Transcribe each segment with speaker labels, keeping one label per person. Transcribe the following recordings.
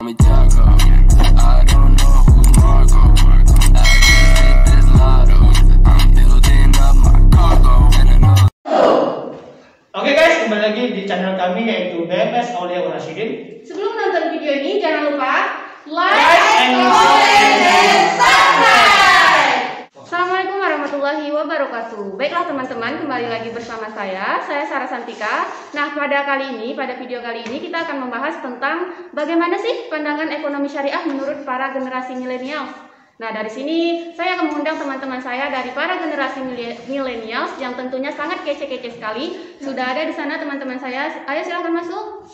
Speaker 1: Me Taco. I don't know who's Marco. I just hit this lotto. I'm building up my cargo.
Speaker 2: Oke guys, kembali lagi di channel kami yaitu BMS Aulia Rasyidin.
Speaker 3: Sebelum nonton video ini jangan lupa
Speaker 2: Like and
Speaker 3: comment dan subscribe. Assalamualaikum warahmatullahi wabarakatuh. Baiklah teman-teman, kembali lagi bersama saya Sarah Santika. Nah, pada video kali ini kita akan membahas tentang bagaimana sih pandangan ekonomi syariah menurut para generasi milenial. Nah, dari sini saya akan mengundang teman-teman saya dari para generasi milenials yang tentunya sangat kece-kece sekali. Sudah ada di sana teman-teman saya. Ayo silahkan masuk.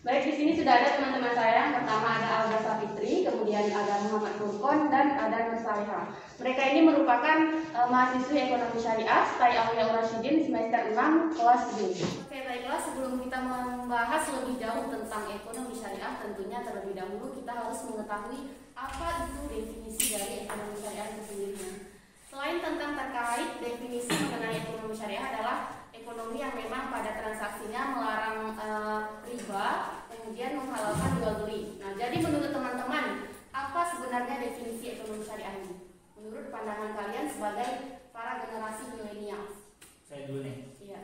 Speaker 3: Baik, di sini sudah ada teman-teman saya. Yang pertama ada Alda Safitri, kemudian ada Muhammad Furqon, dan ada Nur Salihah. Mereka ini merupakan mahasiswi ekonomi syariah STAI Aulia Rasyidin semester 6 kelas B. Oke, baiklah, sebelum kita membahas lebih jauh tentang ekonomi syariah, tentunya terlebih dahulu kita harus mengetahui apa itu definisi dari ekonomi syariah itu sendiri. Selain tentang terkait definisi mengenai ekonomi syariah adalah ekonomi yang memang pada transaksinya melarang riba, kemudian menghalalkan jual beli. Nah, jadi menurut teman-teman, apa sebenarnya definisi ekonomi syariah ini? Menurut pandangan kalian sebagai para generasi milenial?
Speaker 2: Saya dulu nih.
Speaker 3: Iya.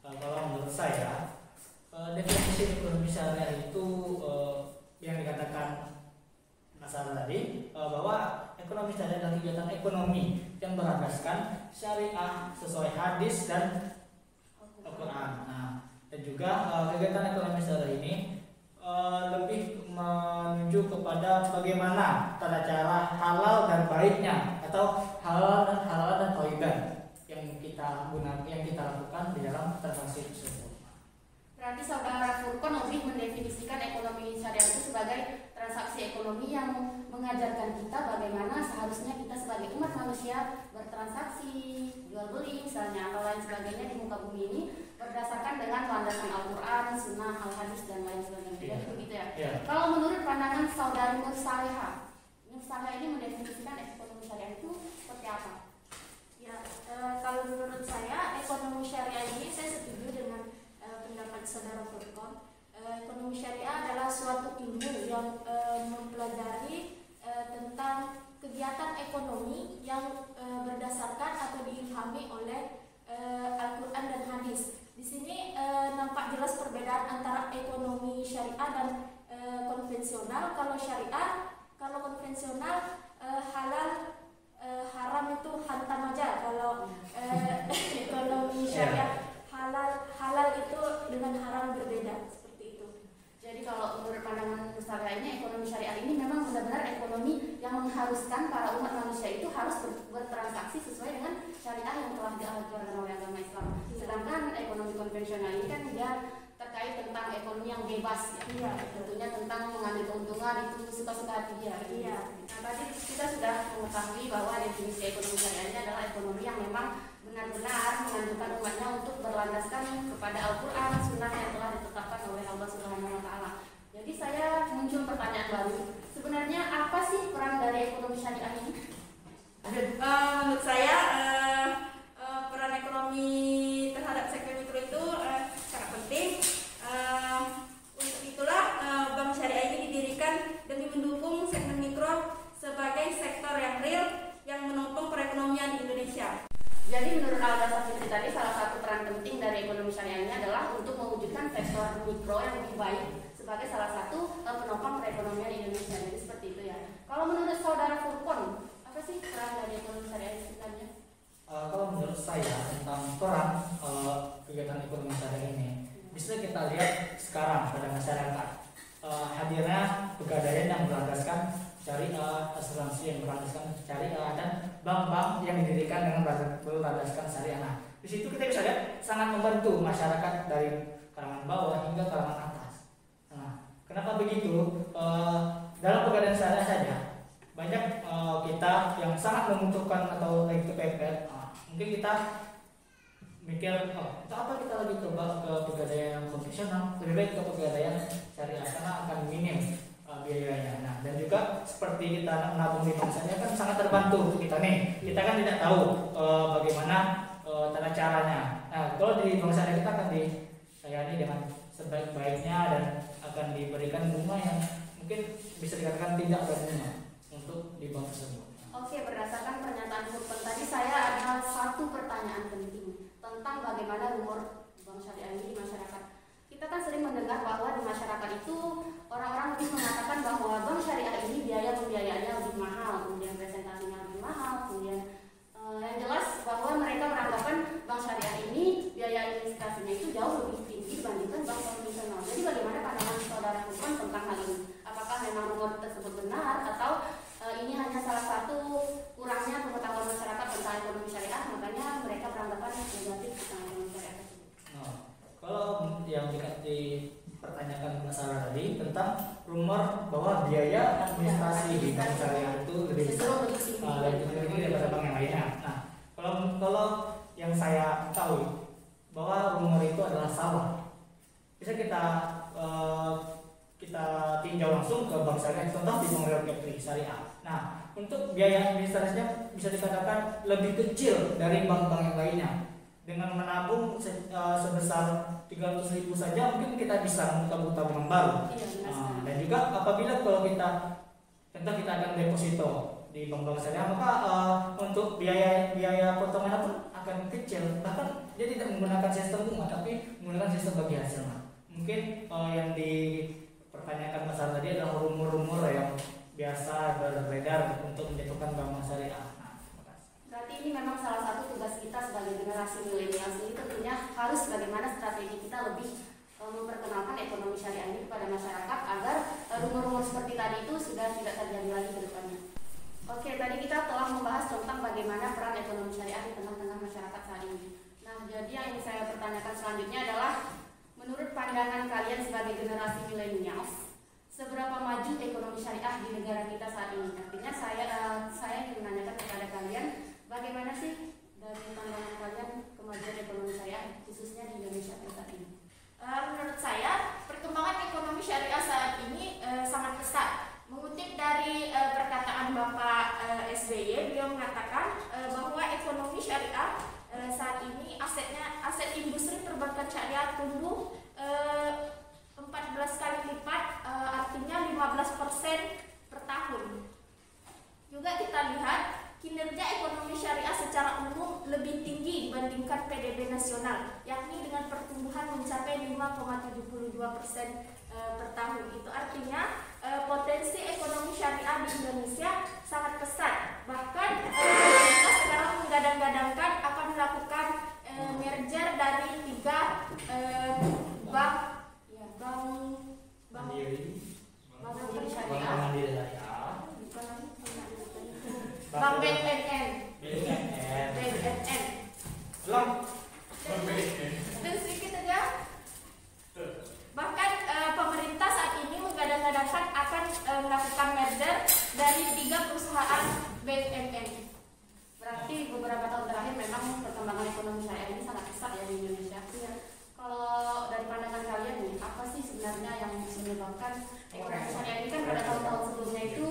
Speaker 2: Kalau menurut saya, definisi ekonomi syariah itu yang dikatakan masalah tadi, bahwa ekonomi syariah adalah kegiatan ekonomi yang berlandaskan syariah sesuai hadis dan Al-Quran. Nah, dan juga kegiatan ekonomi syariah ini lebih menuju kepada bagaimana tata cara halal dan baiknya atau halal dan thayyibah yang kita lakukan di dalam transaksi tersebut.
Speaker 3: Berarti saudara Furqon lebih mendefinisikan ekonomi syariah itu sebagai transaksi ekonomi yang mengajarkan kita bagaimana seharusnya kita sebagai umat manusia bertransaksi, jual beli misalnya atau lain sebagainya di muka bumi ini berdasarkan dengan landasan Al-Quran, Sunnah, Al-Hadis dan lain sebagainya. Jadi begitu ya. Kalau menurut pandangan saudari Nur Salihah ini mendefinisikan ekonomi syariah itu seperti apa?
Speaker 4: Ya, kalau menurut saya ekonomi syariah ini saya setuju dengan pendapat saudara Furqon. Ekonomi syariah adalah suatu ilmu yang mempelajari tentang kegiatan ekonomi yang berdasarkan atau diilhami oleh Al-Quran dan hadis. Di sini nampak jelas perbedaan antara ekonomi syariah dan konvensional. Kalau konvensional halal haram itu hantam aja. Kalau ekonomi syariah halal itu dengan haram berbeda, seperti itu.
Speaker 3: Jadi kalau menurut pandangan Nusantara ini, ekonomi syariah ini memang benar-benar ekonomi yang mengharuskan para umat manusia itu harus bertransaksi sesuai dengan syariah yang telah diajarkan oleh agama Islam. Sedangkan ekonomi konvensional ini kan dia terkait tentang ekonomi yang bebas, ya.
Speaker 4: Iya,
Speaker 3: Tentunya tentang mengambil keuntungan itu suka-suka hati dia.
Speaker 4: Iya.
Speaker 3: Nah, tadi kita sudah mengetahui bahwa definisi ekonomi syariah ini adalah ekonomi yang memang benar-benar menganjurkan umatnya untuk berlandaskan kepada Al-Quran, Sunnah yang telah ditetapkan oleh Allah Subhanahu Wa Taala. Jadi saya muncul pertanyaan baru. Sebenarnya apa sih peran dari ekonomi syariah ini?
Speaker 4: Menurut saya peran ekonomi terhadap sektor mikro itu sangat penting. Untuk itulah Bank Syariah ini didirikan demi mendukung sektor mikro sebagai sektor yang real yang menopang perekonomian Indonesia.
Speaker 3: Jadi menurut Alda Safitri tadi, salah satu peran penting dari ekonomi syariah ini adalah untuk mewujudkan sektor mikro yang lebih baik sebagai salah satu penopang perekonomian Indonesia. Jadi seperti itu ya. Kalau menurut saudara Furqon, apa sih peran dari ekonomi syariah ini sebenarnya?
Speaker 2: Kalau menurut saya tentang peran kegiatan ekonomi syariah ini, bisa kita lihat sekarang pada masyarakat hadirnya pegadaian yang berlandaskan syariah, asuransi yang berlandaskan syariah, dan bank-bank yang didirikan dengan berlandaskan syariah. Nah, di situ kita bisa lihat sangat membantu masyarakat dari kalangan bawah hingga kalangan atas. Nah, kenapa begitu? Dalam pegadaian syariah saja banyak kita yang sangat membutuhkan atau lagi kepepet. Mungkin kita mikir, itu apa kita lagi ke pegadaian konvensional, lebih baik ke pegadaian syariah karena akan minim biayanya. Nah, dan juga seperti kita menabung di bank syariah kan sangat terbantu untuk kita nih. Kita kan tidak tahu bagaimana tata caranya. Nah, kalau di bank syariah kita akan disayani dengan sebaik-baiknya dan akan diberikan bunga yang mungkin bisa dikatakan tidak ada bunga untuk di bank tersebut.
Speaker 3: Oke, berdasarkan pernyataan Furkon tadi, saya ada satu pertanyaan penting tentang bagaimana rumor bank syariah ini di masyarakat. Kita kan sering mendengar bahwa di masyarakat itu orang-orang lebih mengatakan bahwa bank syariah ini biaya pembiayaannya lebih mahal, kemudian presentasinya lebih mahal, kemudian yang jelas bahwa mereka beranggapan bank syariah ini biaya administrasinya itu jauh lebih tinggi dibandingkan bank konvensional. Jadi bagaimana pandangan saudara Furkon tentang hal ini? Apakah memang rumor tersebut benar atau ini hanya salah satu kurangnya pengetahuan masyarakat tentang ekonomi syariah, makanya mereka beranggapan negatif tentang ekonomi syariah tersebut?
Speaker 2: Nah, kalau yang dipertanyakan masalah tadi tentang rumor bahwa biaya administrasi di bank syariah itu lebih besar, lebih tinggi daripada bank yang lainnya. Nah, kalau yang saya tahu bahwa rumor itu adalah salah, bisa kita tinjau langsung ke bank syariah, contoh di Bank Real Kepri Syariah. Nah, untuk biaya administrasinya bisa dikatakan lebih kecil dari bank-bank yang lainnya. Dengan menabung sebesar 300.000 saja mungkin kita bisa membuka tabungan baru. Dan juga apabila kalau kita contoh kita akan deposito di bank-bank syariah, maka untuk biaya potongannya pun akan kecil. Bahkan dia tidak menggunakan sistem bunga, tapi menggunakan sistem bagi hasilnya. Mungkin yang dipertanyakan masalah tadi adalah rumor-rumor yang biasa beredar untuk menjatuhkan bank syariah. Nah,
Speaker 3: berarti ini memang salah satu tugas kita sebagai generasi milenial ini, tentunya harus bagaimana strategi kita lebih memperkenalkan ekonomi syariah ini kepada masyarakat agar rumor-rumor seperti tadi itu sudah tidak terjadi lagi ke depannya. Oke, tadi kita telah membahas tentang bagaimana peran ekonomi syariah di tengah-tengah masyarakat saat ini. Nah, jadi yang ingin saya pertanyakan selanjutnya adalah menurut pandangan kalian sebagai generasi milenials, seberapa maju ekonomi syariah di negara kita saat ini? Artinya saya ingin menanyakan kepada kalian, bagaimana sih dari pandangan kalian kemajuan ekonomi syariah khususnya di Indonesia saat ini?
Speaker 4: Menurut saya, perkembangan ekonomi syariah saat ini sangat pesat. Mengutip dari perkataan Bapak SBY, beliau mengatakan bahwa ekonomi syariah saat ini aset industri perbankan syariah tumbuh 14 kali lipat, artinya 15% per tahun. Juga kita lihat kinerja ekonomi syariah secara umum lebih tinggi dibandingkan PDB nasional, yakni dengan pertumbuhan mencapai 5,72% per tahun. Itu artinya potensi ekonomi syariah di Indonesia sangat pesat. Bahkan kita sekarang menggadang-gadangkan akan melakukan merger dari 3 bank
Speaker 2: Mandiri
Speaker 4: syariah, Bank BNN. Dan sedikit saja. Bahkan pemerintah saat ini menggadang-gadangkan akan melakukan merger dari 3 perusahaan BNN.
Speaker 3: Berarti beberapa tahun terakhir memang perkembangan ekonomi syariah ini sangat pesat ya di Indonesia. Kalau dari pandangan kalian nih, apa sih sebenarnya yang menyebabkan ekonomi syariah ini kan pada tahun-tahun sebelumnya itu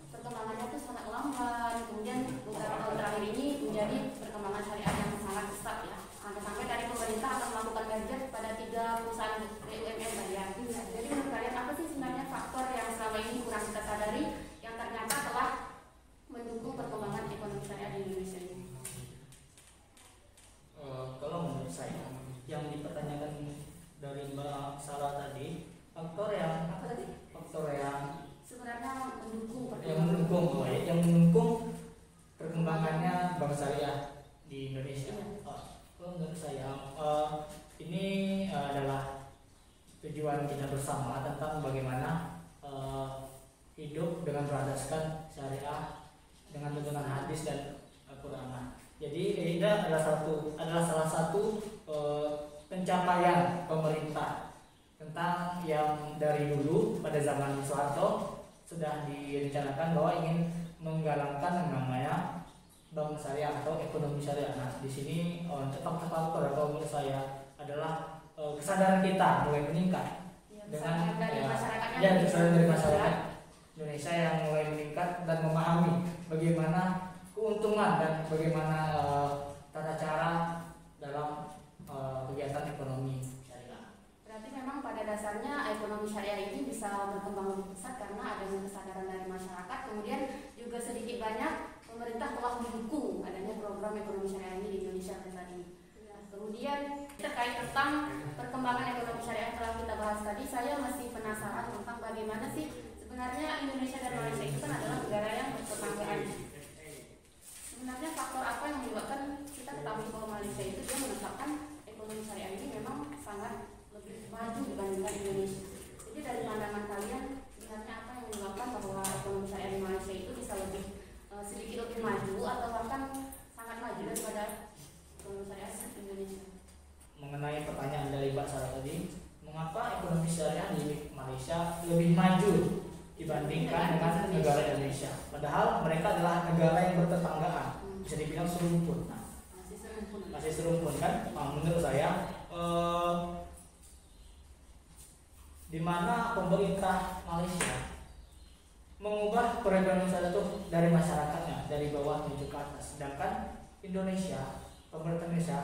Speaker 3: perkembangannya itu sangat lambat, kemudian beberapa tahun terakhir ini menjadi perkembangan syariah yang sangat pesat ya. Sampai tadi pemerintah akan melakukan merger pada 3 perusahaan BUMN tadi ya. Jadi menurut kalian apa sih sebenarnya faktor yang selama ini kurang kita sadari yang ternyata telah mendukung perkembangan ekonomi syariah di Indonesia ini?
Speaker 2: Kalau menurut saya yang dipertanyakan dari Mbak Sarah tadi, faktor yang apa tadi? Faktor yang
Speaker 3: sebenarnya mendukung
Speaker 2: yang mendukung perkembangannya bank syariah di Indonesia. Kalau menurut saya ini adalah tujuan kita bersama tentang bagaimana hidup dengan berasaskan syariah dengan tuntunan hadis dan Al-Qur'an. Jadi ini adalah salah satu pencapaian pemerintah tentang yang dari dulu pada zaman Soeharto sudah direncanakan bahwa ingin menggalakkan yang namanya bank syariah atau ekonomi syariah. Nah, di sini untuk faktor kalau menurut saya adalah kesadaran kita mulai meningkat
Speaker 3: kesadaran dari masyarakatnya.
Speaker 2: Kesadaran dari masyarakat Indonesia yang mulai meningkat dan memahami bagaimana keuntungan dan bagaimana tata cara dalam kegiatan ekonomi syariah.
Speaker 3: Berarti memang pada dasarnya ekonomi syariah ini bisa berkembang lebih pesat karena adanya kesadaran dari masyarakat, kemudian juga sedikit banyak pemerintah telah mendukung adanya program ekonomi syariah ini di Indonesia saat ini. Kemudian terkait tentang perkembangan ekonomi syariah yang telah kita bahas tadi, saya masih penasaran tentang bagaimana sih sebenarnya Indonesia dan Malaysia itu kan adalah negara yang bertetanggaan. Sebenarnya faktor apa yang menyebabkan kita ketahui bahwa Malaysia itu dia menetapkan ekonomi syariah ini memang sangat lebih maju dibandingkan Indonesia. Jadi dari pandangan kalian, lihatnya apa yang menyebabkan bahwa ekonomi syariah di Malaysia itu bisa lebih sedikit lebih maju atau bahkan sangat maju daripada ekonomi syariah di Indonesia?
Speaker 2: Mengenai pertanyaan dari Mbak Sarah tadi, mengapa ekonomi syariah di Malaysia lebih maju dibandingkan dengan negara Indonesia? Padahal mereka adalah negara yang bertetanggaan, bisa dibilang serumpun. Nah, masih serumpun kan? Menurut saya, di mana pemerintah Malaysia mengubah perekonomian syariah itu dari masyarakatnya, dari bawah menuju ke atas, sedangkan Indonesia, pemerintah Indonesia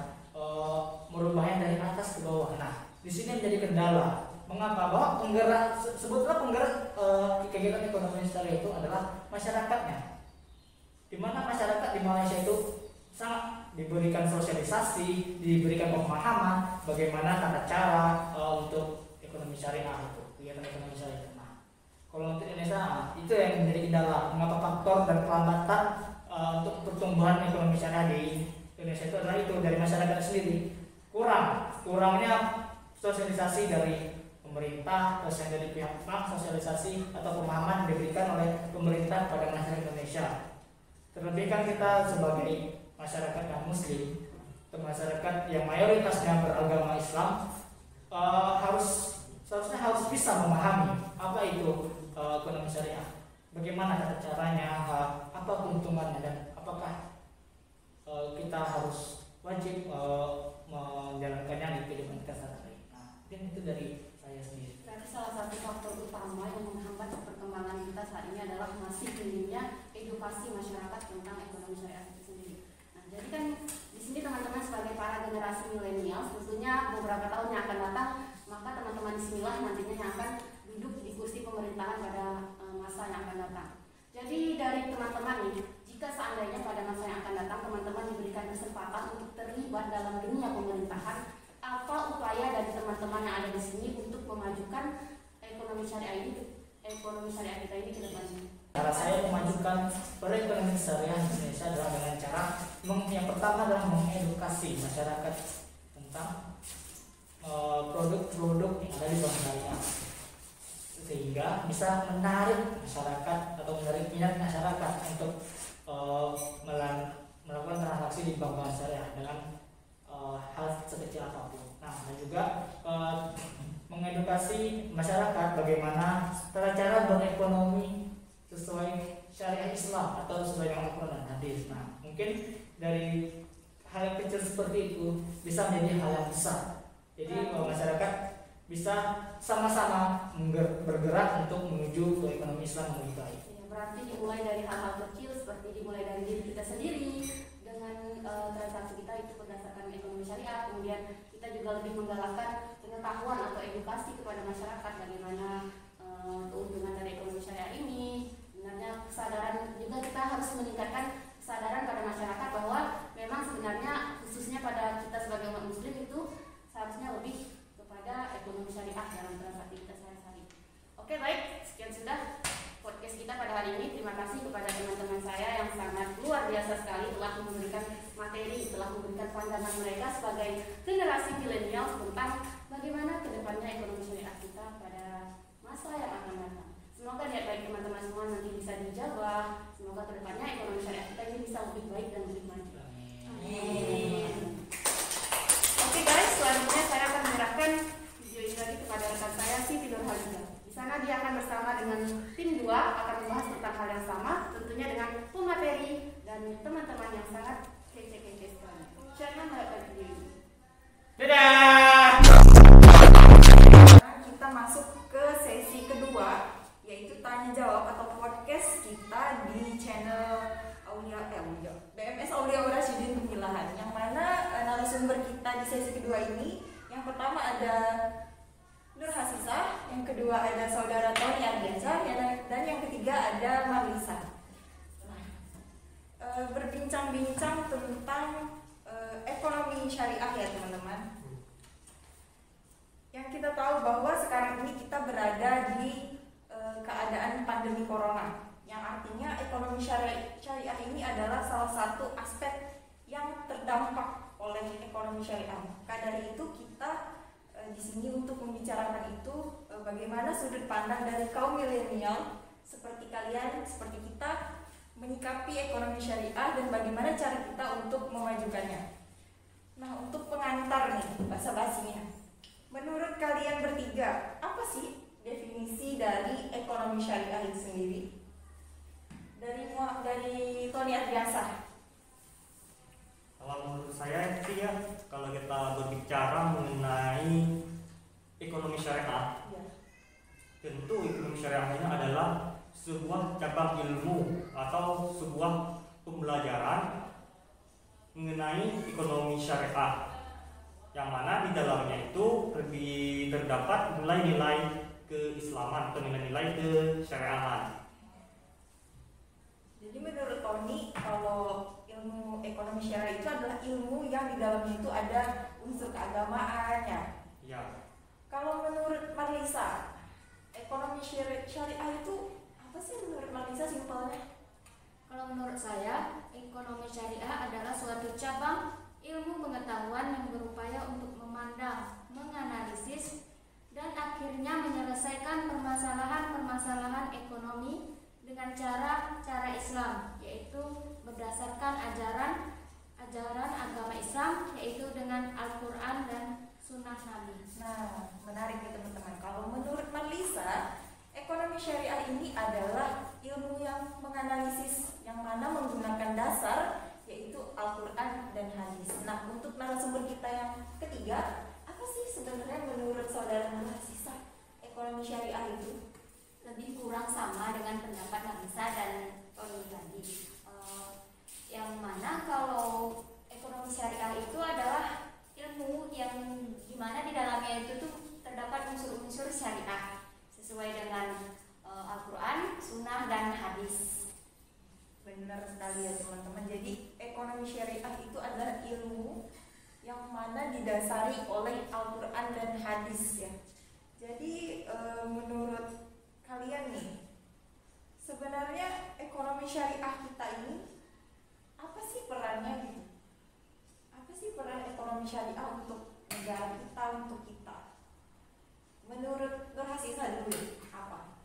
Speaker 2: merubahnya dari atas ke bawah. Nah, di sini menjadi kendala. Mengapa? Bahwa penggerak, sebetulnya penggerak kegiatan ekonomi syariah itu adalah masyarakatnya. Di mana masyarakat di Malaysia itu sangat diberikan sosialisasi, diberikan pemahaman bagaimana tata cara untuk ekonomi syariah itu, kegiatan ekonomi syariah. Nah, kalau untuk Indonesia itu yang menjadi kendala. Mengapa faktor dan pelambatan untuk pertumbuhan ekonomi syariah di Indonesia itu adalah itu dari masyarakat sendiri. Kurangnya sosialisasi dari pemerintah, terus yang dari pihak bank, sosialisasi atau pemahaman diberikan oleh pemerintah pada masyarakat Indonesia. Terlebih kan kita sebagai masyarakat yang muslim atau masyarakat yang mayoritasnya beragama Islam seharusnya harus bisa memahami apa itu ekonomi syariah, bagaimana tata caranya, apa keuntungannya, dan apakah kita harus wajib menjalankannya di kehidupan kita sehari-hari. Nah, mungkin itu dari saya sendiri.
Speaker 3: Berarti salah satu faktor utama yang menghambat perkembangan kita saat ini adalah masih minimnya edukasi masyarakat tentang ekonomi syariah itu sendiri. Nah, jadi kan di sini teman-teman sebagai para generasi milenial, tentunya beberapa tahun yang akan datang, maka teman-teman di sinilah nantinya yang akan duduk di kursi pemerintahan pada masa yang akan datang. Jadi dari teman-teman nih, jika seandainya pada masa yang akan datang teman-teman diberikan kesempatan untuk terlibat dalam dunia pemerintahan, apa upaya dari teman-teman yang ada di sini untuk memajukan ekonomi syariah kita ini ke depannya?
Speaker 2: Cara saya memajukan perekonomian syariah di Indonesia adalah dengan cara yang pertama adalah mengedukasi masyarakat tentang produk-produk yang ada di bank syariah, sehingga bisa menarik masyarakat atau menarik minat masyarakat untuk melakukan transaksi di bank syariah dengan hal sekecil apapun. Nah, dan juga mengedukasi masyarakat bagaimana tata cara berekonomi sesuai syariah Islam atau sesuai dengan Al-Quran dan Hadis. Nah, mungkin dari hal yang kecil seperti itu bisa menjadi hal yang besar. Jadi masyarakat bisa sama-sama bergerak untuk menuju ke ekonomi Islam yang lebih baik.
Speaker 3: Ya, berarti dimulai dari hal-hal kecil seperti dimulai dari diri kita sendiri dengan transaksi kita itu berdasarkan ekonomi syariah. Kemudian kita juga lebih menggalakkan pengetahuan atau edukasi kepada masyarakat bagaimana keuntungan dari ekonomi syariah ini. Sebenarnya kesadaran juga kita harus meningkatkan kesadaran pada masyarakat bahwa memang sebenarnya khususnya pada kita sebagai umat muslim itu seharusnya lebih kepada ekonomi syariah dalam transaksi kita sehari-hari. Oke, baik, sekian sudah podcast kita pada hari ini. Terima kasih kepada teman-teman saya yang sangat luar biasa sekali telah memberikan materi, telah memberikan pandangan mereka sebagai generasi milenial tentang bagaimana kedepannya ekonomi syariah kita pada masa yang akan datang. Semoga niat baik teman-teman semua nanti bisa dijabah. Semoga kedepannya ekonomi syariah kita ini bisa lebih baik dan lebih maju. Amin. Oke guys, selanjutnya saya akan menyerahkan video ini lagi kepada rekan saya Siti Nurhaliza. Di sana dia akan bersama dengan tim 2 akan membahas tentang hal yang sama, tentunya dengan pemateri dan teman-teman yang sangat kece-kece sekali. Saya melihatkan video ini.
Speaker 2: Dadah!
Speaker 5: Kita masuk ke sesi kedua, yaitu tanya jawab atau narasumber kita di sesi kedua ini. Yang pertama ada Nur Hasisah, yang kedua ada Saudara Tony Ardiansyah, dan yang ketiga ada Marlisa. Berbincang-bincang tentang ekonomi syariah ya teman-teman. Yang kita tahu bahwa sekarang ini kita berada di keadaan pandemi corona, yang artinya ekonomi syariah ini adalah salah satu aspek yang terdampak oleh ekonomi syariah. Maka dari itu kita di sini untuk membicarakan itu bagaimana sudut pandang dari kaum milenial seperti kalian, seperti kita menyikapi ekonomi syariah dan bagaimana cara kita untuk memajukannya. Nah, untuk pengantar nih, basa-basinya. Menurut kalian bertiga, apa sih definisi dari ekonomi syariah itu sendiri? Dari Tony Adriansyah.
Speaker 6: Kalau menurut saya sih ya, kalau kita berbicara mengenai ekonomi syariah, tentu ekonomi syariah ini adalah sebuah cabang ilmu atau sebuah pembelajaran mengenai ekonomi syariah, yang mana di dalamnya itu terdapat nilai-nilai keislaman atau nilai-nilai kesyariahan.
Speaker 5: Jadi menurut Tony, kalau ilmu ekonomi syariah itu adalah ilmu yang di dalamnya itu ada unsur keagamaannya.
Speaker 6: Ya.
Speaker 5: Kalau menurut Marlisa, ekonomi syariah itu apa sih menurut Marlisa simpelnya?
Speaker 4: Kalau menurut saya, ekonomi syariah adalah suatu cabang ilmu pengetahuan yang berupaya untuk memandang, menganalisis, dan akhirnya menyelesaikan permasalahan-permasalahan ekonomi dengan cara Islam, yaitu berdasarkan ajaran agama Islam, yaitu dengan Al-Quran dan Sunnah Nabi.
Speaker 5: Nah, menarik nih teman-teman. Kalau menurut Marlisa, ekonomi syariah ini adalah ilmu yang menganalisis, yang mana menggunakan dasar yaitu Al-Quran dan hadis. Nah, untuk narasumber kita yang ketiga, apa sih sebenarnya menurut saudara Nur Hasisah ekonomi syariah itu?
Speaker 7: Lebih kurang sama dengan pendapat Marlisa dan Tony tadi, yang mana kalau ekonomi syariah itu adalah ilmu yang dimana di dalamnya itu tuh terdapat unsur-unsur syariah sesuai dengan Al-Quran, Sunnah, dan hadis.
Speaker 5: Benar sekali ya teman-teman. Jadi ekonomi syariah itu adalah ilmu yang mana didasari oleh Al-Quran dan hadis ya. Jadi menurut kalian nih, sebenarnya ekonomi syariah kita ini apa sih perannya gitu? Apa sih peran ekonomi syariah untuk negara kita, untuk kita? Menurut Nur Hasisah dulu apa?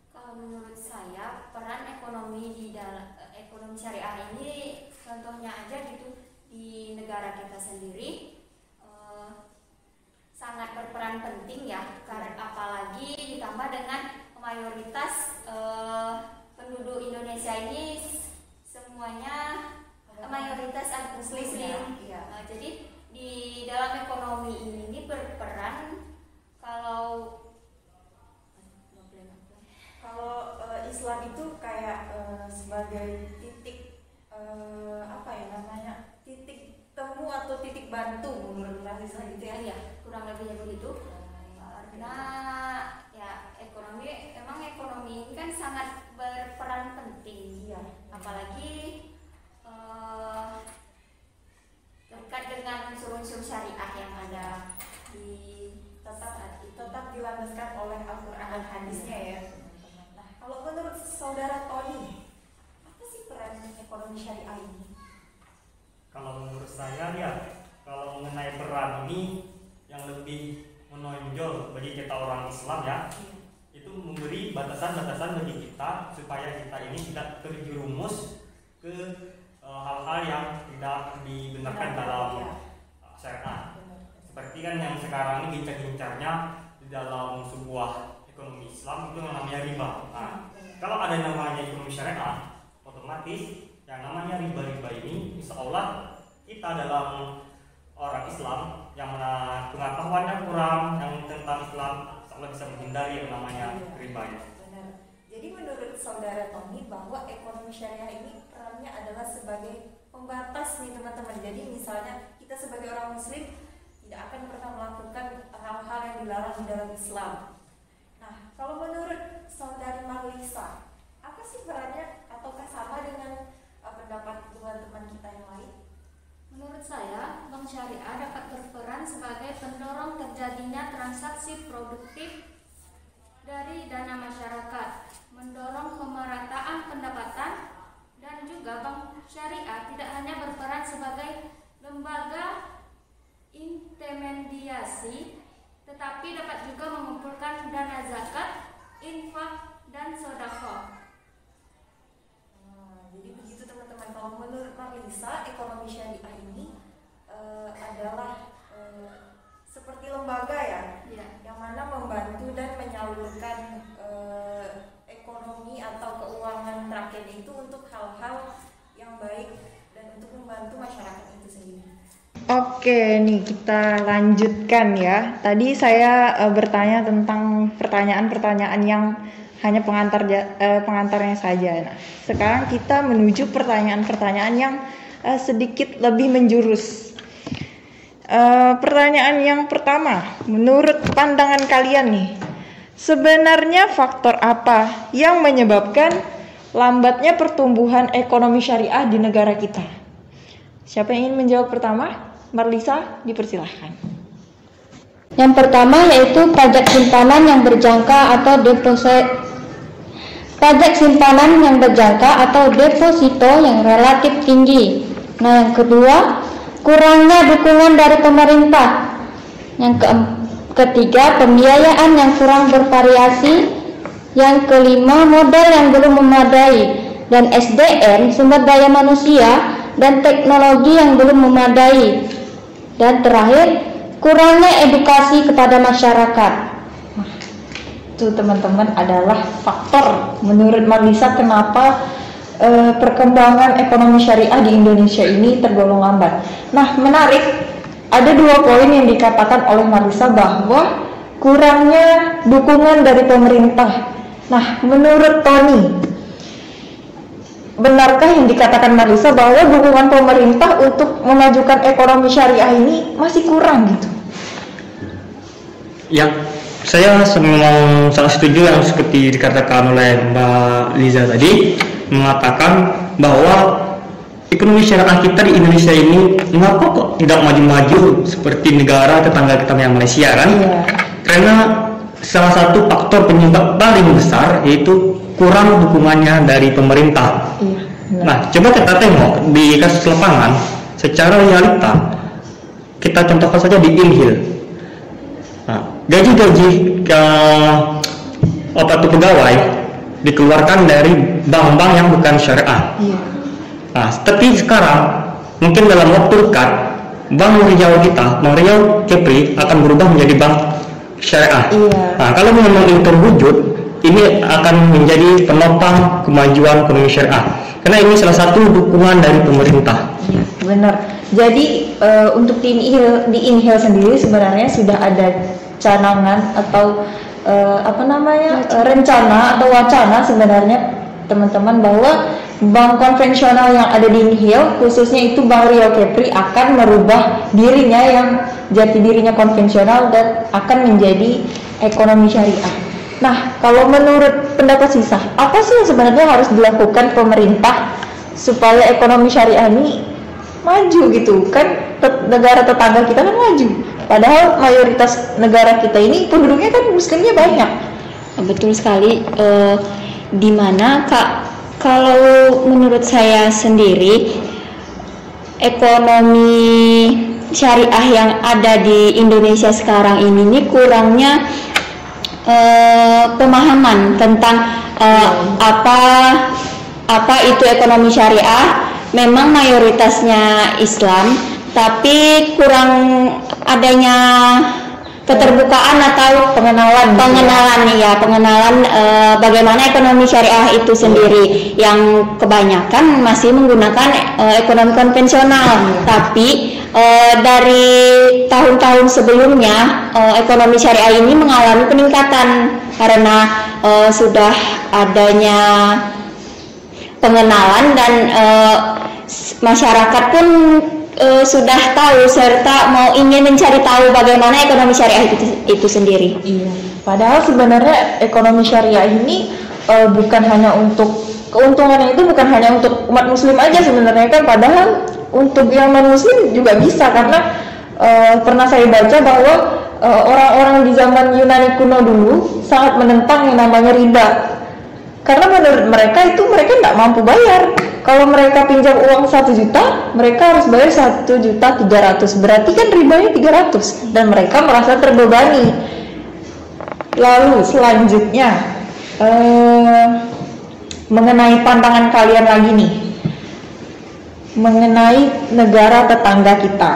Speaker 7: Kalau menurut saya, peran ekonomi di dalam ekonomi syariah ini, contohnya aja gitu di negara kita sendiri sangat berperan penting ya, karena apalagi ditambah dengan mayoritas penduduk Indonesia ini semuanya mayoritas muslim.
Speaker 5: Ya.
Speaker 7: Jadi di dalam ekonomi ini berperan kalau
Speaker 5: Islam itu kayak sebagai titik apa ya namanya, titik temu atau titik bantu menurut Marlisa gitu ya.
Speaker 7: ya kurang lebihnya begitu. Karena ya ekonomi ini kan sangat berperan penting.
Speaker 5: Iya.
Speaker 7: Apalagi terkait dengan unsur-unsur syariah yang ada di
Speaker 5: tetap dilandaskan oleh Al-Quran dan hadisnya ya. Nah, kalau menurut saudara Tony, apa sih peran ekonomi syariah ini?
Speaker 6: Kalau menurut saya ya, kalau mengenai peran ini yang lebih menonjol bagi kita orang Islam ya, itu memberi batasan-batasan bagi kita supaya kita ini tidak terjerumus ke hal-hal yang tidak dibenarkan dalam syariat. Seperti kan yang sekarang ini gencar-gencarnya di dalam sebuah ekonomi Islam itu yang namanya riba. Nah, kalau ada namanya ekonomi syariah, otomatis yang namanya riba-riba ini insya Allah kita dalam orang Islam yang mana pengetahuannya kurang yang tentang Islam, insya Allah bisa menghindari yang namanya riba ya.
Speaker 5: Benar. Jadi menurut saudara Tony bahwa ekonomi syariah ini perannya adalah sebagai pembatas nih teman-teman. Jadi misalnya kita sebagai orang Muslim tidak akan pernah melakukan hal-hal yang dilarang di dalam Islam. Nah, kalau menurut saudari Marlisa, apa sih perannya ataukah sama dengan pendapat teman-teman kita yang lain?
Speaker 4: Menurut saya, bank syariah dapat berperan sebagai pendorong terjadinya transaksi produktif dari dana masyarakat, mendorong pemerataan pendapatan, dan juga bank syariah tidak hanya berperan sebagai lembaga intermediasi, tetapi dapat juga mengumpulkan dana zakat, infak, dan sedekah.
Speaker 5: Jadi begitu teman-teman. Kalau menurut Marlisa, ekonomi syariah ini adalah seperti lembaga ya, yang mana membantu dan menyalurkan ekonomi atau keuangan rakyat itu untuk hal-hal yang baik dan untuk membantu masyarakat itu sendiri.
Speaker 8: Oke, nih kita lanjutkan ya. Tadi saya bertanya tentang pertanyaan-pertanyaan yang hanya pengantarnya saja. Nah, sekarang kita menuju pertanyaan-pertanyaan yang sedikit lebih menjurus. Pertanyaan yang pertama, menurut pandangan kalian nih, sebenarnya faktor apa yang menyebabkan lambatnya pertumbuhan ekonomi syariah di negara kita? Siapa yang ingin menjawab pertama? Marlisa, dipersilahkan.
Speaker 9: Yang pertama yaitu pajak simpanan yang berjangka atau deposito yang relatif tinggi. Nah, yang kedua, kurangnya dukungan dari pemerintah. Yang ketiga, pembiayaan yang kurang bervariasi. Yang kelima, modal yang belum memadai, dan SDM, sumber daya manusia, dan teknologi yang belum memadai. Dan terakhir, kurangnya edukasi kepada masyarakat.
Speaker 8: Nah, itu teman-teman adalah faktor menurut Marlisa kenapa perkembangan ekonomi syariah di Indonesia ini tergolong lambat. Nah, menarik, ada 2 poin yang dikatakan oleh Marlisa bahwa kurangnya dukungan dari pemerintah. Nah, menurut Tony, benarkah yang dikatakan Marlisa bahwa dukungan pemerintah untuk memajukan ekonomi syariah ini masih kurang gitu?
Speaker 6: Ya, saya memang sangat setuju yang seperti dikatakan oleh Mbak Liza tadi, mengatakan bahwa ekonomi syariah kita di Indonesia ini mengapa kok tidak maju-maju seperti negara tetangga kita yang Malaysia kan?
Speaker 8: Iya.
Speaker 6: Karena salah satu faktor penyebab paling besar yaitu kurang dukungannya dari pemerintah.
Speaker 8: Iya.
Speaker 6: Nah, coba kita tengok di kasus lapangan secara realita. Kita contohkan saja di InHill. Nah, gaji-gaji pegawai dikeluarkan dari bank-bank yang bukan syariah.
Speaker 8: Iya.
Speaker 6: Nah, tapi sekarang mungkin dalam waktu dekat Bank Riau kita, Bank Riau Kepri akan berubah menjadi bank syariah.
Speaker 8: Iya.
Speaker 6: Nah, kalau memang ini terwujud, ini akan menjadi penopang kemajuan ekonomi syariah. Karena ini salah satu dukungan dari pemerintah.
Speaker 8: Iya, benar. Jadi untuk di InHill sendiri sebenarnya sudah ada canangan atau rencana atau wacana sebenarnya teman-teman bahwa bank konvensional yang ada di InHill, khususnya itu Bank Riau Kepri, akan merubah dirinya yang jati dirinya konvensional dan akan menjadi ekonomi syariah. Nah, kalau menurut pendapat Sisa, apa sih yang sebenarnya harus dilakukan pemerintah supaya ekonomi syariah ini maju gitu? Kan negara tetangga kita kan maju, padahal mayoritas negara kita ini penduduknya kan muslimnya banyak.
Speaker 9: Betul sekali. Di mana kalau menurut saya sendiri, ekonomi syariah yang ada di Indonesia sekarang ini kurangnya pemahaman tentang apa itu ekonomi syariah. Memang mayoritasnya Islam, tapi kurang adanya keterbukaan atau pengenalan bagaimana ekonomi syariah itu sendiri, yang kebanyakan masih menggunakan ekonomi konvensional. Tapi dari tahun-tahun sebelumnya ekonomi syariah ini mengalami peningkatan karena sudah adanya pengenalan dan masyarakat pun sudah tahu serta mau ingin mencari tahu bagaimana ekonomi syariah itu sendiri.
Speaker 8: Iya. Padahal sebenarnya ekonomi syariah ini bukan hanya untuk keuntungannya itu bukan hanya untuk umat muslim aja sebenarnya kan, padahal untuk yang non muslim juga bisa karena pernah saya baca bahwa orang-orang di zaman Yunani kuno dulu sangat menentang yang namanya riba. Karena menurut mereka tidak mampu bayar. Kalau mereka pinjam uang 1 juta, mereka harus bayar 1.300.000. Berarti kan ribanya 300 dan mereka merasa terbebani. Lalu selanjutnya mengenai pandangan kalian lagi nih. Mengenai negara tetangga kita.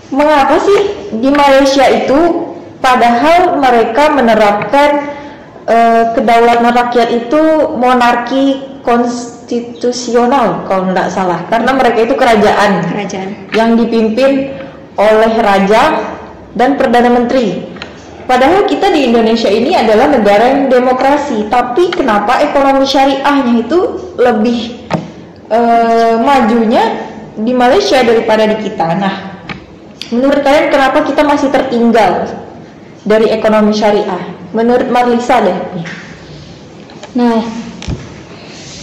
Speaker 8: Mengapa sih di Malaysia itu padahal mereka menerapkan kedaulatan rakyat itu monarki konstitusional kalau tidak salah, karena mereka itu kerajaan yang dipimpin oleh raja dan perdana menteri. Padahal kita di Indonesia ini adalah negara yang demokrasi, tapi kenapa ekonomi syariahnya itu lebih majunya di Malaysia daripada di kita? Nah, menurut kalian kenapa kita masih tertinggal dari ekonomi syariah? Menurut Marlisa deh.
Speaker 9: Nah,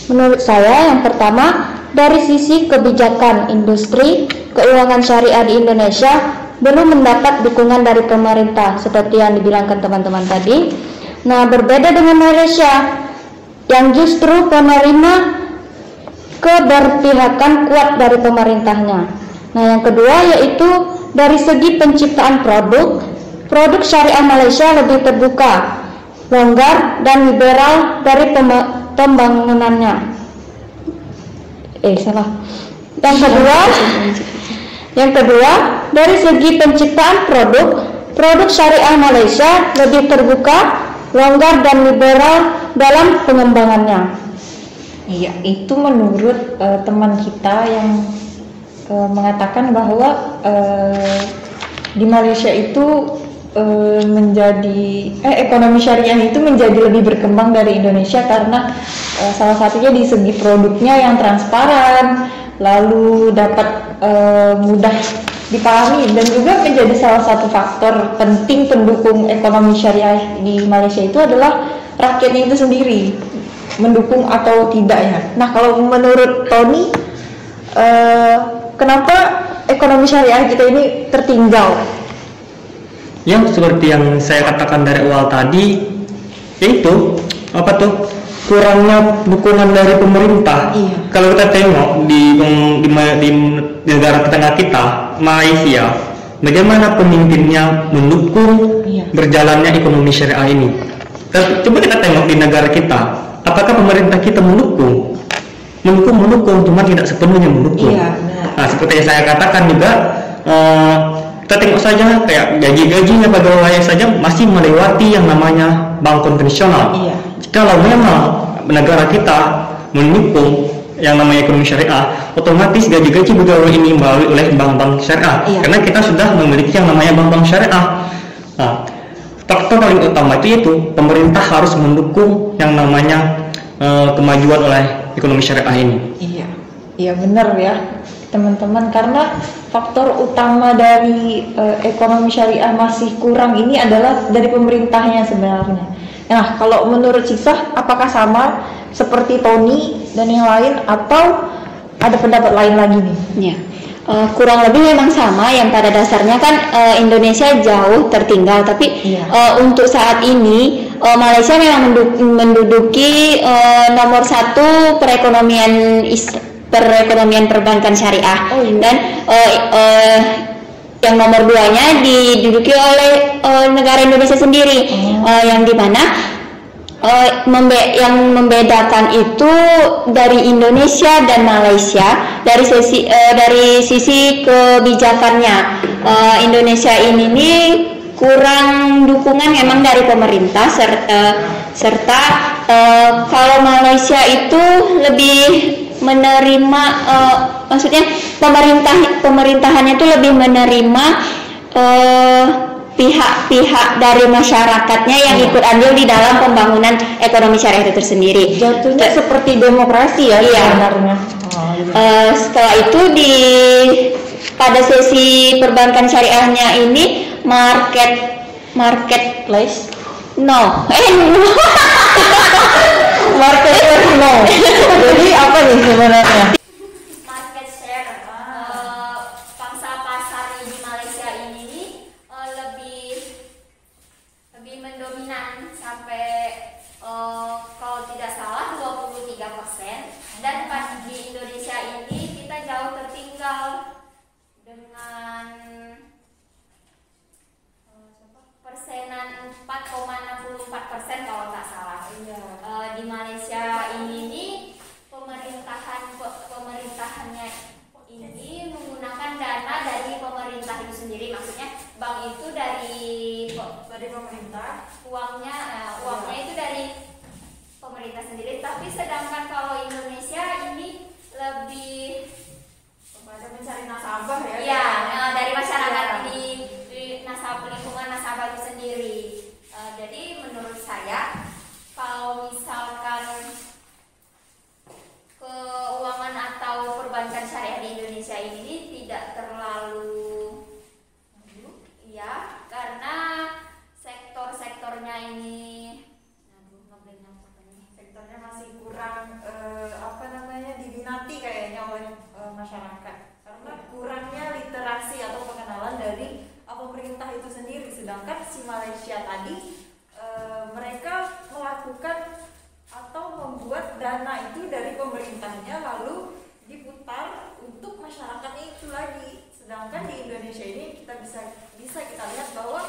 Speaker 9: menurut saya yang pertama dari sisi kebijakan industri keuangan syariah di Indonesia belum mendapat dukungan dari pemerintah seperti yang dibilangkan teman-teman tadi. Nah, berbeda dengan Malaysia yang justru penerima keberpihakan kuat dari pemerintahnya. Nah, yang kedua yaitu dari segi penciptaan produk syariah Malaysia lebih terbuka, longgar dan liberal dari pembangunannya. Yang kedua, dari segi penciptaan produk syariah Malaysia lebih terbuka, longgar dan liberal dalam pengembangannya.
Speaker 8: Iya, itu menurut teman kita yang mengatakan bahwa di Malaysia itu ekonomi syariah itu menjadi lebih berkembang dari Indonesia karena salah satunya di segi produknya yang transparan, lalu dapat mudah dipahami dan juga menjadi salah satu faktor penting pendukung ekonomi syariah di Malaysia itu adalah rakyatnya itu sendiri mendukung atau tidaknya. Nah, kalau menurut Tony, kenapa ekonomi syariah kita ini tertinggal?
Speaker 6: Yang seperti yang saya katakan dari awal tadi, yaitu kurangnya dukungan dari pemerintah.
Speaker 8: Iya.
Speaker 6: Kalau kita tengok di negara tetangga kita, Malaysia, bagaimana pemimpinnya mendukung berjalannya ekonomi syariah ini. Coba kita tengok di negara kita, apakah pemerintah kita mendukung, cuma tidak sepenuhnya mendukung.
Speaker 8: Iya,
Speaker 6: nah, seperti yang saya katakan juga, kita tengok saja kayak gaji-gajinya pegawai saja masih melewati yang namanya bank konvensional.
Speaker 8: Iya.
Speaker 6: Kalau memang negara kita mendukung yang namanya ekonomi syariah, otomatis gaji-gaji pegawai ini melalui oleh bank-bank syariah.
Speaker 8: Iya.
Speaker 6: Karena kita sudah memiliki yang namanya bank-bank syariah. Nah, faktor paling utama itu pemerintah harus mendukung yang namanya kemajuan oleh ekonomi syariah ini.
Speaker 8: Iya benar ya teman-teman, karena faktor utama dari ekonomi syariah masih kurang ini adalah dari pemerintahnya sebenarnya. Nah, kalau menurut Sisa, apakah sama seperti Tony dan yang lain atau ada pendapat lain lagi nih?
Speaker 9: Ya, kurang lebih memang sama. Yang pada dasarnya kan Indonesia jauh tertinggal, tapi untuk saat ini Malaysia memang menduduki nomor 1 perekonomian perbankan syariah, dan yang nomor 2-nya diduduki oleh negara Indonesia sendiri, yang dimana yang membedakan itu dari Indonesia dan Malaysia dari sisi kebijakannya. Indonesia ini kurang dukungan memang dari pemerintah serta kalau Malaysia itu lebih menerima, maksudnya pemerintahannya itu lebih menerima pihak-pihak dari masyarakatnya yang ikut andil di dalam pembangunan ekonomi syariah itu tersendiri.
Speaker 8: Jatuhnya seperti demokrasi ya sebenarnya.
Speaker 9: Setelah itu pada sesi perbankan syariahnya ini marketplace marketplace jadi apa nih sebenarnya?
Speaker 7: Market share pangsa pasar di Malaysia ini lebih mendominan sampai kalau tidak salah 23%, dan di Indonesia ini kita jauh tertinggal dengan persenan 4,64% kalau tak salah. Di Malaysia ini pemerintahannya ini menggunakan dana dari pemerintah itu sendiri, maksudnya bank itu dari pemerintah, uangnya itu dari pemerintah sendiri. Tapi sedangkan kalau Indonesia ini lebih
Speaker 5: kepada mencari nasabah ya.
Speaker 7: Iya, dari masyarakat di nasabah, lingkungan nasabah itu sendiri. Jadi menurut saya kalau misalkan keuangan atau perbankan syariah di Indonesia ini tidak terlalu karena sektornya ini
Speaker 5: sektornya masih kurang diminati kayaknya oleh masyarakat, karena kurangnya literasi atau pengenalan dari pemerintah itu sendiri. Sedangkan si Malaysia tadi mereka melakukan atau membuat dana itu dari pemerintahnya lalu diputar untuk masyarakatnya itu lagi. Sedangkan di Indonesia ini kita bisa kita lihat bahwa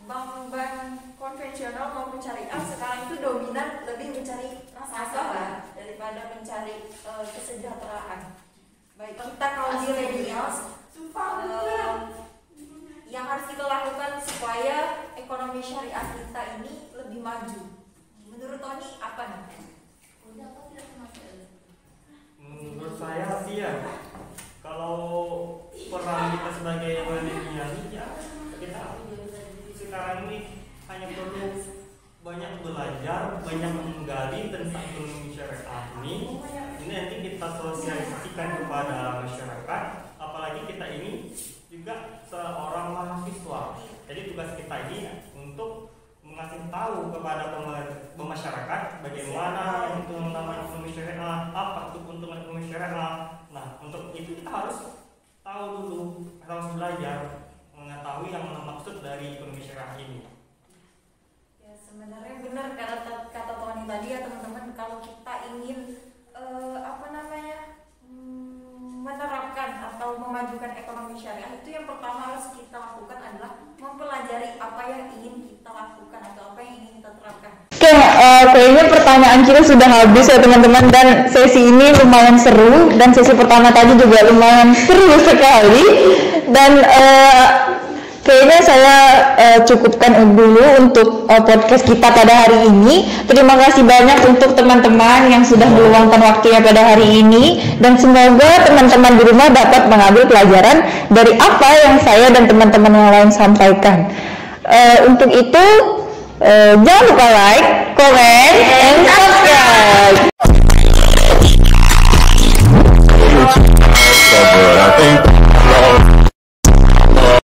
Speaker 5: bank-bank konvensional maupun syariah sekarang itu dominan lebih mencari nasabah daripada mencari kesejahteraan. Baik, kita kaum milenials yang harus kita lakukan supaya ekonomi syariah kita ini lebih maju. Menurut Tony apa nih?
Speaker 6: Menurut saya sih ya, kalau peran kita sebagai milenial ya kita sekarang ini hanya perlu banyak belajar, banyak menggali tentang ekonomi syariah ini nanti kita sosialisasikan kepada masyarakat. Apalagi kita ini juga seorang mahasiswa, jadi tugas kita ini untuk mengasih tahu kepada masyarakat bagaimana yang itu namanya ekonomi syariah, apa itu keuntungan ekonomi syariah. Nah, untuk itu kita harus tahu dulu, harus belajar mengetahui yang maksud dari ekonomi syariah ini.
Speaker 5: Ya, sebenarnya benar kata Tony tadi ya teman-teman, kalau kita ingin menerapkan atau memajukan ekonomi syariah, itu yang pertama harus kita lakukan adalah mempelajari apa yang ingin kita lakukan atau apa yang ingin kita terapkan.
Speaker 8: Oke, kayaknya pertanyaan kita sudah habis ya teman-teman, dan sesi ini lumayan seru, dan sesi pertama tadi juga lumayan seru sekali, dan kayaknya saya cukupkan dulu untuk podcast kita pada hari ini. Terima kasih banyak untuk teman-teman yang sudah meluangkan waktunya pada hari ini, dan semoga teman-teman di rumah dapat mengambil pelajaran dari apa yang saya dan teman-teman yang lain sampaikan. Untuk itu jangan lupa like, comment, and subscribe.